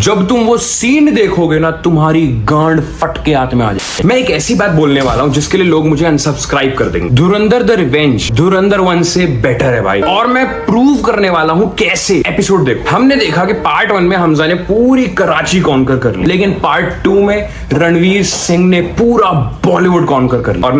जब तुम वो सीन देखोगे ना, तुम्हारी गांड फट के हाथ में आ जाए। मैं एक ऐसी बात बोलने वाला हूं जिसके लिए लोग मुझे अनसब्सक्राइब कर देंगे। धुरंधर द रिवेंज धुरंधर 1 से बेटर है भाई, और मैं प्रूव करने वाला हूं कैसे। एपिसोड देखो, हमने देखा कि पार्ट 1 में हमजा ने पूरी कराची कॉन्कर कर ली, लेकिन पार्ट 2 में रणवीर सिंह ने पूरा बॉलीवुड कॉन्कर कर लिया। और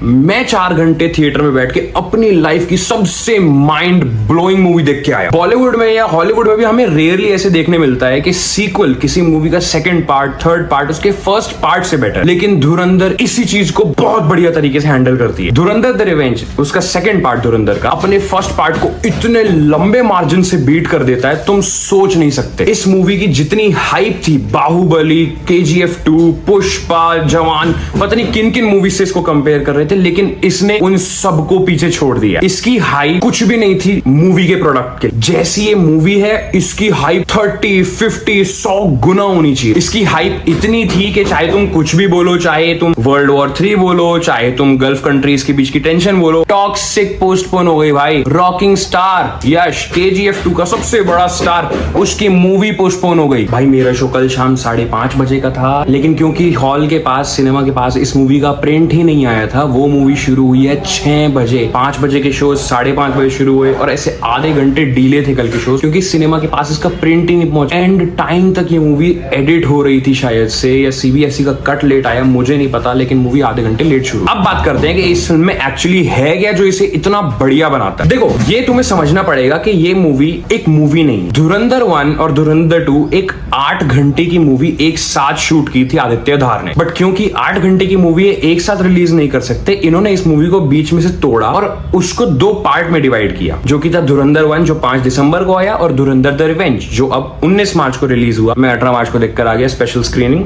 मैं 4 घंटे थिएटर में बैठ के अपनी लाइफ की सबसे माइंड ब्लोइंग मूवी देख के आया। बॉलीवुड में या हॉलीवुड में भी हमें रेयरली ऐसे देखने मिलता है कि सीक्वल किसी मूवी का सेकंड पार्ट, थर्ड पार्ट उसके फर्स्ट पार्ट से बेटर, लेकिन धुरंधर इसी चीज को बहुत बढ़िया तरीके से हैंडल करती है। धुरंधर द रिवेंज, उसका सेकंड पार्ट धुरंधर का, अपने फर्स्ट पार्ट को इतने लंबे मार्जिन से बीट कर देता है, तुम सोच नहीं सकते। इस मूवी की जितनी हाइप थी, बाहुबली, KGF 2, पुष्पा, जवान, पता नहीं किन किन मूवी से इसको कंपेयर कर रहे थे, लेकिन इसने उन सबको पीछे छोड़ दिया। इसकी हाइप कुछ भी नहीं थी मूवी के प्रोडक्ट के जैसी ये मूवी है। इसकी हाइप 30, 50, 100 गुना होनी चाहिए। इसकी हाइप इतनी थी कि चाहे तुम कुछ भी बोलो, चाहे तुम वर्ल्ड वॉर 3 बोलो, चाहे तुम गल्फ कंट्रीज के बीच की टेंशन बोलो, टॉक्सिक पोस्टपोन हो गई भाई। रॉकिंग स्टार यश, KGF 2 का सबसे बड़ा स्टार, उसकी मूवी पोस्टपोन हो गई भाई। मेरा शो कल शाम 5:30 बजे का था, लेकिन क्योंकि हॉल के पास, सिनेमा के पास इस मूवी का प्रिंट ही नहीं आया था, वो मूवी शुरू हुई है 6 बजे। 5 बजे के शो 5:30 बजे शुरू हुए, और ऐसे आधे घंटे डिले थे कल के शो, क्योंकि सिनेमा के पास इसका प्रिंट ही नहीं पहुंचा। एंड टाइम तक ये मूवी एडिट हो रही थी शायद से, या CBSE का कट लेट आया, मुझे नहीं पता, लेकिन मूवी आधे घंटे लेट शुरू। अब बात करते हैं कि इस फिल्म में एक्चुअली है क्या जो इसे इतना बढ़िया बनाता है। देखो, ये तुम्हें समझना पड़ेगा कि ये मूवी एक मूवी नहीं। धुरंधर 1 और धुरंधर 2 एक 8 घंटे की मूवी एक साथ शूट की थी आदित्य धार ने, बट क्योंकि 8 घंटे की मूवी एक साथ रिलीज नहीं कर सकते, इन्होंने इस मूवी को बीच में से तोड़ा और उसको 2 पार्ट में डिवाइड किया, जो कि था धुरंधर 1 जो 5 दिसंबर को आया, और धुरंधर द रिवेंज जो अब 19 मार्च को रिलीज हुआ। मैं 18 मार्च को देखकर आ गया स्पेशल स्क्रीनिंग।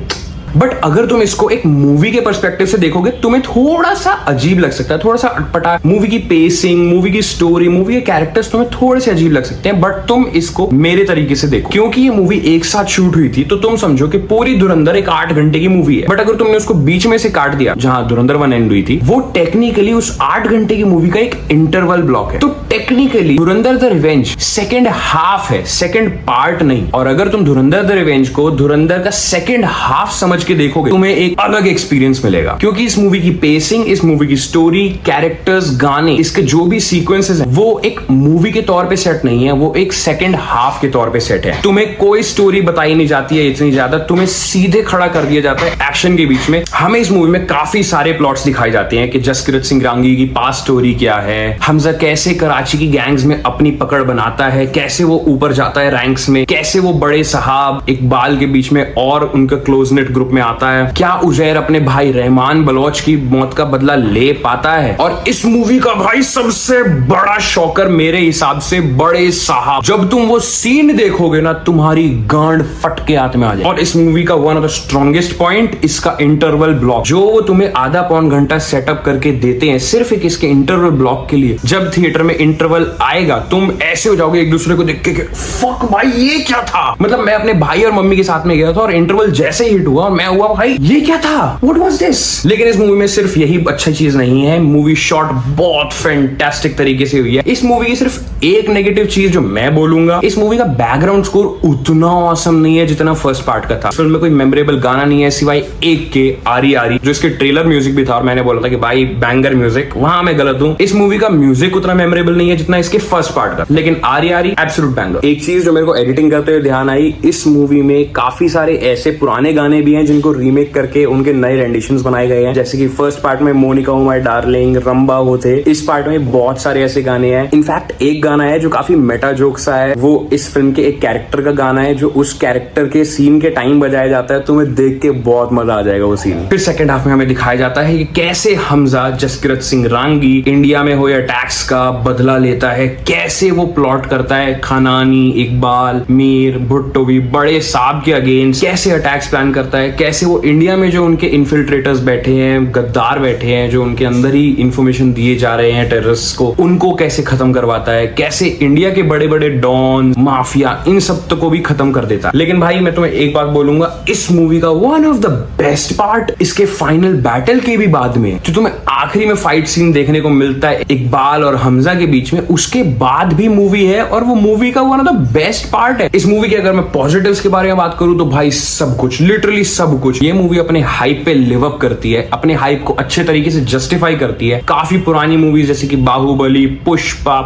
बट अगर तुम इसको एक मूवी के पर्सपेक्टिव से देखोगे, तुम्हें थोड़ा सा अजीब लग सकता है, थोड़ा सा अटपटा। मूवी की पेसिंग, मूवी की स्टोरी, मूवी के कैरेक्टर्स तुम्हें थोड़े से अजीब लग सकते हैं, बट तुम इसको मेरे तरीके से देखो। क्योंकि ये मूवी एक साथ शूट हुई थी, तो तुम समझो कि पूरी धुरंधर एक 8 घंटे की मूवी है। बट अगर तुमने उसको बीच में से काट दिया, जहां धुरंधर 1 एंड हुई थी, वो टेक्निकली उस 8 घंटे की मूवी का एक इंटरवल ब्लॉक है। तो technically Dhurandhar the revenge second half है, सेकंड पार्ट नहीं। और अगर तुम धुरंधर द रिवेंज को धुरंधर का सेकंड हाफ समझ के देखोगे, तुम्हें एक अलग एक्सपीरियंस मिलेगा। क्योंकि इस मूवी की पेसिंग, इस मूवी की स्टोरी, कैरेक्टर्स, गाने, इसके जो भी सीक्वेंसेस हैं, वो एक मूवी के तौर पे सेट नहीं है, वो एक सेकंड हाफ के तौर पे सेट है। तुम्हें कोई स्टोरी बताई नहीं जाती है इतनी ज्यादा, तुम्हें सीधे खड़ा कर दिया जाता है एक्शन के बीच में। हमें इस मूवी में काफी सारे प्लॉट्स दिखाए जाते हैं कि जसकीरत सिंह रांगी की पास्ट स्टोरी क्या है, हमजा कैसे कराची की गैंग्स में अपनी पकड़ बनाता है, कैसे वो ऊपर जाता है रैंक्स में, कैसे वो बड़े साहब इकबाल के बीच में और उनका क्लोज नेट ग्रुप में आता है, क्या उजैर अपने भाई रहमान बलोच की मौत का बदला ले पाता है। और इस मूवी का भाई सबसे बड़ा शॉकर मेरे हिसाब से बड़े साहब, जब तुम वो सीन देखोगे ना, तुम्हारी गांड फट के हाथ में आ जाए। और इस मूवी का one of the strongest point इसका इंटरवल ब्लॉक, जो वो तुम्हें आधा पौन घंटा सेटअप करके देते हैं सिर्फ एक इसके इंटरवल ब्लॉक के लिए। जब थिएटर में इंटरवल आएगा, तुम ऐसे हो जाओगे एक दूसरे को देख के, फक भाई ये क्या था। मतलब मैं अपने भाई और मम्मी के साथ में गया था, और इंटरवल जैसे हिट हुआ और मैं हुआ भाई ये क्या था, व्हाट वाज दिस। लेकिन इस मूवी में सिर्फ यही अच्छी चीज नहीं है, मूवी शॉट बहुत फैंटास्टिक तरीके से हुई है। इस मूवी की सिर्फ एक नेगेटिव चीज जो मैं बोलूंगा, इस मूवी का बैकग्राउंड स्कोर उतना ऑसम नहीं है जितना फर्स्ट पार्ट का था। फिल्म में कोई मेमोरेबल गाना नहीं है सिवाय एक के आरी आरी, जो इसके ट्रेलर म्यूजिक भी था, और मैंने बोला था कि भाई बैंगर म्यूजिक, वहां मैं गलत हूं। इस मूवी का म्यूजिक उतना मेमोरेबल नहीं है जितना इसके फर्स्ट पार्ट का, लेकिन आरी आरी एब्सोल्यूट बैंगर। एक चीज जो मेरे को एडिटिंग करते हुए ध्यान आई, इस मूवी में काफी सारे ऐसे पुराने गाने भी हैं जिनको रीमेक करके उनके नए रेंडिशंस बनाए गए हैं। जैसे कि फर्स्ट पार्ट में मोनिका ओ माय डार्लिंग, रंबा वो थे। इस पार्ट में बहुत सारे ऐसे गाने हैं। इनफैक्ट एक गाना है जो काफी मेटा जोक सा है, वो इस फिल्म के एक कैरेक्टर का गाना है, जो उस कैरेक्टर के सीन के टाइम बजाया जाता है। तुम्हें देख के बहुत मजा आ जाएगा वो सीन। फिर सेकंड हाफ में हमें दिखाया जाता है कि कैसे हमजा जसकीरत सिंह रांगी इंडिया में हुए अटैक्स का बदला लेता है, कैसे वो प्लॉट करता है खनानी, इकबाल, मीर, भुट्टो भी बड़े साहब के अगेंस्ट, कैसे अटैक्स प्लान करता है, कैसे वो इंडिया में जो उनके इन्फिल्ट्रेटर्स बैठे हैं, गद्दार बैठे हैं, जो उनके अंदर ही इंफॉर्मेशन दिए जा रहे हैं टेररिस्ट को, उनको कैसे खत्म करवाता है, कैसे इंडिया के बड़े बड़े डॉन, माफिया, इन सब को भी खत्म कर देता है। लेकिन भाई मैं तुम्हें एक बात बोलूंगा, इस मूवी का one of the best part इसके फाइनल बैटल के भी बाद में, जो तुम्हें आखिरी में फाइट सीन देखने को मिलता है इकबाल और हमजा के बीच में, उसके बाद भी मूवी है और वो मूवी का one of the best part है। इस मूवी के अगर मैं पॉजिटिव्स के बारे में बात करूं तो भाई सब कुछ, लिटरली सब कुछ। ये मूवी अपने हाइप पे लिव अप करती है, अपने हाइप को अच्छे तरीके से जस्टिफाई करती है। काफी पुरानी मूवीज जैसे कि बाहुबली, पुष्पा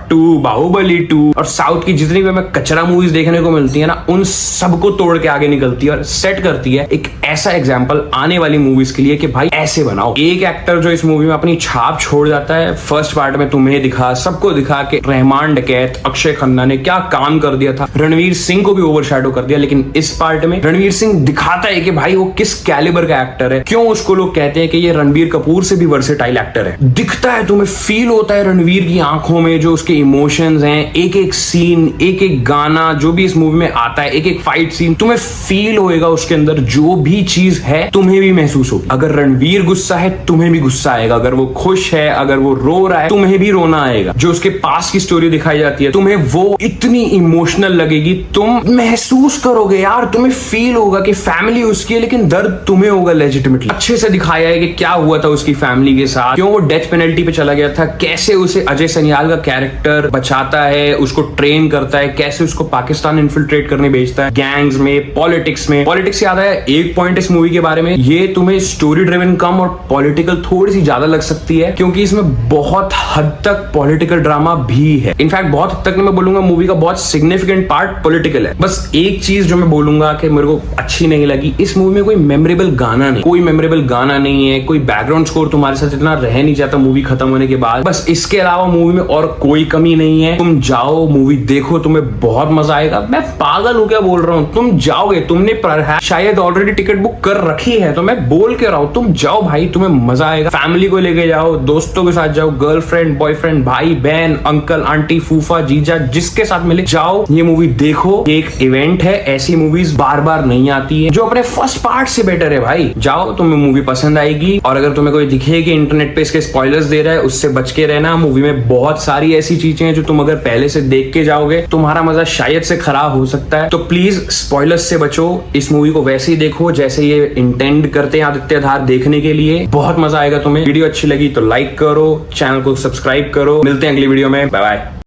2, बाहुबली 2 और साउथ की जितनी भी हमें कचरा मूवीज देखने को मिलती है ना, उन सबको तोड़ के आगे निकलती है और सेट करती है एक ऐसा एग्जाम्पल आने वाली मूवीज के लिए कि भाई ऐसे बनाओ। एक एक्टर जो इस मूवी में अपनी छाप छोड़ जाता है, फर्स्ट पार्ट में तुम्हें दिखा, सबको दिखा कि रहमान डकैत अक्षय खन्ना ने क्या काम कर दिया था, रणवीर सिंह को भी ओवरशैडो कर दिया। लेकिन इस पार्ट में रणवीर सिंह दिखाता है कि भाई वो किस कैलिबर का एक्टर है, क्यों उसको लोग कहते हैं कि ये रणबीर कपूर से भी वर्सेटाइल एक्टर है। दिखता है, तुम्हें फील होता है रणवीर की आंखों में जो उसके इमोशंस हैं, एक एक सीन, एक एक गाना जो भी इस मूवी में आता है, एक एक फाइट सीन तुम्हें फील होएगा, उसके अंदर जो भी चीज है तुम्हें भी महसूस होगी। अगर रणवीर गुस्सा है तुम्हें भी गुस्सा आएगा, अगर वो खुश है, अगर वो रो रहा है तुम्हें भी रोना आएगा। जो उसके पास की स्टोरी दिखाई जाती है तुम्हें वो इतनी इमोशनल लगेगी, तुम महसूस करोगे यार, तुम्हें फील होगा कि फैमिली उसकी है लेकिन दर्द तुम्हें होगा लेजिटिमेटली। अच्छे से दिखाया है कि क्या हुआ था उसकी फैमिली के साथ, क्यों वो डेथ पेनल्टी पे चला गया था, कैसे उसे अजय सनियाल का कैरेक्टर बचाता है, उसको ट्रेन करता है, कैसे उसको पाकिस्तान इन्फिल्ट्रेट करने भेजता है, गैंग्स में, पॉलिटिक्स में। पॉलिटिक्स याद है एक पॉइंट इस मूवी के बारे में, ये तुम्हें स्टोरी ड्रिवन कम और पॉलिटिकल थोड़ी सी ज्यादा लग सकती है क्योंकि इसमें बहुत हद तक पॉलिटिकल ड्रामा भी है। इनफैक्ट बहुत हद तक मैं बोलूंगा मूवी का बहुत सिग्निफिकेंट पार्ट पॉलिटिकल है। बस एक चीज जो मैं बोलूंगा कि मेरे को अच्छी नहीं लगी, इस मूवी में कोई मेमोरेबल गाना नहीं, कोई मेमोरेबल गाना नहीं है, कोई बैकग्राउंड स्कोर तुम्हारे साथ इतना रह नहीं जाता मूवी खत्म होने के बाद। बस इसके अलावा मूवी में और कोई कमी नहीं है। तुम जाओ मूवी देखो, तुम्हें बहुत मजा आएगा। मैं पागल हूं क्या बोल रहा हूं, तुम जाओगे, तुमने शायद ऑलरेडी टिकट बुक कर रखी है तो मैं बोल के रहा हूं तुम जाओ भाई, तुम्हें मजा आएगा। फैमिली को लेके जाओ, दोस्तों के साथ जाओ, गर्लफ्रेंड, बॉयफ्रेंड, भाई बहन, अंकल आंटी, फूफा, जीजा, जिसके साथ मिले जाओ, ये मूवी देखो। एक इवेंट है, ऐसी मूवीज बार बार नहीं आती है जो अपने फर्स्ट पार्ट से बेटर है। भाई जाओ, तुम्हें मूवी पसंद आएगी। और अगर तुम्हें कोई दिखे कि इंटरनेट पे इसके स्पॉयलर्स दे रहा है, उससे बच के रहना। मूवी में बहुत सारी ऐसी चीजें हैं जो तुम अगर पहले से देख के जाओगे तुम्हारा मजा शायद से खराब हो सकता है। तो प्लीज स्पॉयलर्स से बचो, इस मूवी को वैसे ही देखो जैसे ये इंटेंड करते हैं आदित्य धार देखने के लिए। बहुत मजा आएगा तुम्हें। वीडियो अच्छी लगी तो लाइक करो, चैनल को सब्सक्राइब करो। मिलते हैं अगली वीडियो में, बाय बाय।